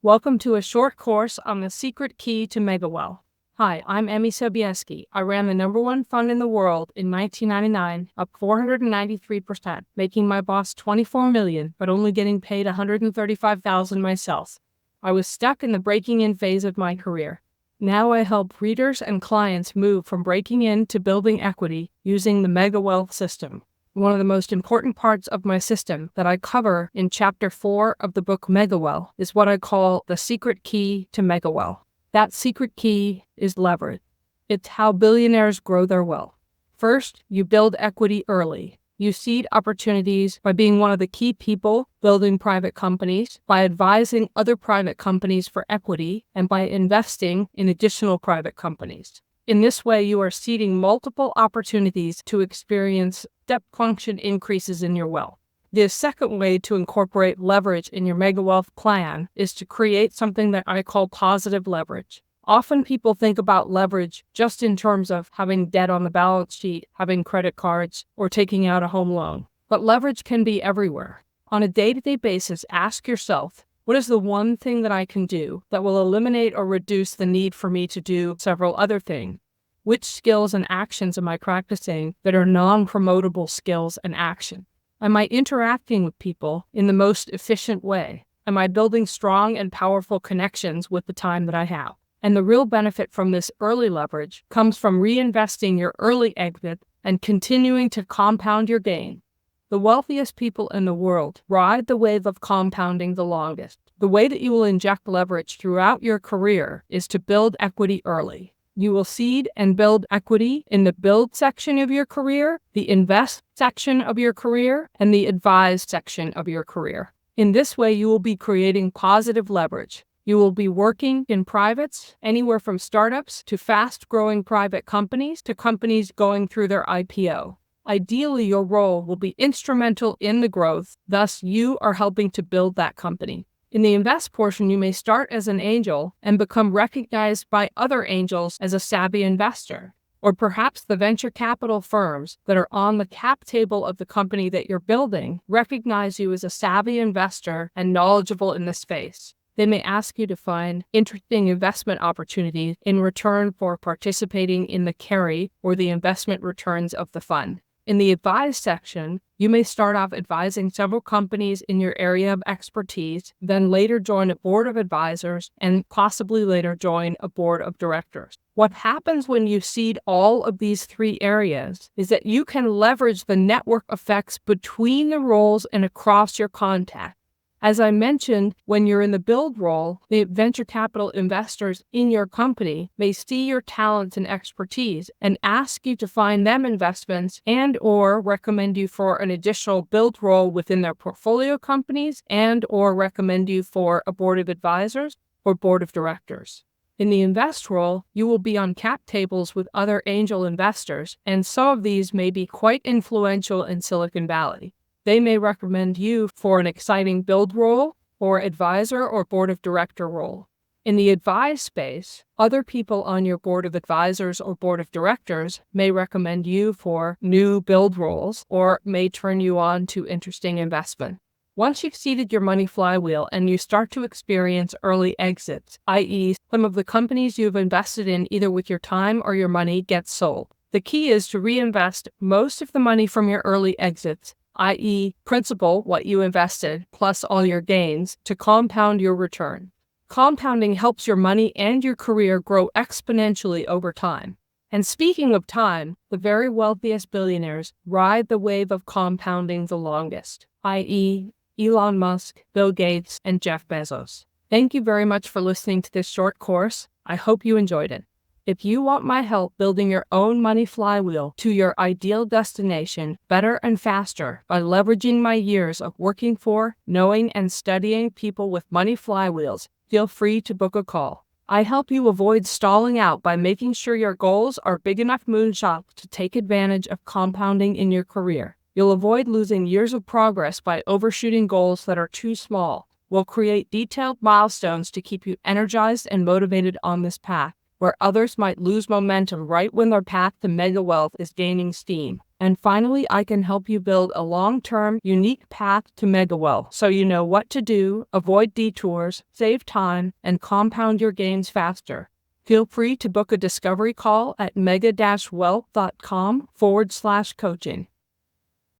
Welcome to a short course on the secret key to MegaWealth. Hi, I'm Emmy Sobieski. I ran the #1 fund in the world in 1999, up 493%, making my boss $24 million, but only getting paid $135,000 myself. I was stuck in the breaking in phase of my career. Now I help readers and clients move from breaking in to building equity using the MegaWealth system. One of the most important parts of my system that I cover in Chapter 4 of the book MegaWealth is what I call the secret key to MegaWealth. That secret key is leverage. It's how billionaires grow their wealth. First, you build equity early. You seed opportunities by being one of the key people building private companies, by advising other private companies for equity, and by investing in additional private companies. In this way, you are seeding multiple opportunities to experience step function increases in your wealth. The second way to incorporate leverage in your MegaWealth plan is to create something that I call positive leverage. Often people think about leverage just in terms of having debt on the balance sheet, having credit cards, or taking out a home loan. But leverage can be everywhere. On a day-to-day basis, ask yourself, what is the one thing that I can do that will eliminate or reduce the need for me to do several other things? Which skills and actions am I practicing that are non-promotable skills and action? Am I interacting with people in the most efficient way? Am I building strong and powerful connections with the time that I have? And the real benefit from this early leverage comes from reinvesting your early exit and continuing to compound your gain. The wealthiest people in the world ride the wave of compounding the longest. The way that you will inject leverage throughout your career is to build equity early. You will seed and build equity in the build section of your career, the invest section of your career, and the advise section of your career. In this way, you will be creating positive leverage. You will be working in privates, anywhere from startups to fast-growing private companies to companies going through their IPO. Ideally, your role will be instrumental in the growth, thus you are helping to build that company. In the invest portion, you may start as an angel and become recognized by other angels as a savvy investor. Or perhaps the venture capital firms that are on the cap table of the company that you're building recognize you as a savvy investor and knowledgeable in the space. They may ask you to find interesting investment opportunities in return for participating in the carry or the investment returns of the fund. In the advise section, you may start off advising several companies in your area of expertise, then later join a board of advisors, and possibly later join a board of directors. What happens when you seed all of these three areas is that you can leverage the network effects between the roles and across your contacts. As I mentioned, when you're in the build role, the venture capital investors in your company may see your talents and expertise and ask you to find them investments and/or recommend you for an additional build role within their portfolio companies and/or recommend you for a board of advisors or board of directors. In the invest role, you will be on cap tables with other angel investors, and some of these may be quite influential in Silicon Valley. They may recommend you for an exciting build role or advisor or board of director role. In the advise space, other people on your board of advisors or board of directors may recommend you for new build roles or may turn you on to interesting investment. Once you've seeded your money flywheel and you start to experience early exits, i.e., some of the companies you've invested in either with your time or your money get sold, the key is to reinvest most of the money from your early exits, i.e., principal, what you invested, plus all your gains, to compound your return. Compounding helps your money and your career grow exponentially over time. And speaking of time, the very wealthiest billionaires ride the wave of compounding the longest, i.e., Elon Musk, Bill Gates, and Jeff Bezos. Thank you very much for listening to this short course. I hope you enjoyed it. If you want my help building your own money flywheel to your ideal destination better and faster by leveraging my years of working for, knowing, and studying people with money flywheels, feel free to book a call. I help you avoid stalling out by making sure your goals are big enough moonshots to take advantage of compounding in your career. You'll avoid losing years of progress by overshooting goals that are too small. We'll create detailed milestones to keep you energized and motivated on this path, where others might lose momentum right when their path to MegaWealth is gaining steam. And finally, I can help you build a long-term, unique path to MegaWealth so you know what to do, avoid detours, save time, and compound your gains faster. Feel free to book a discovery call at mega-wealth.com/coaching.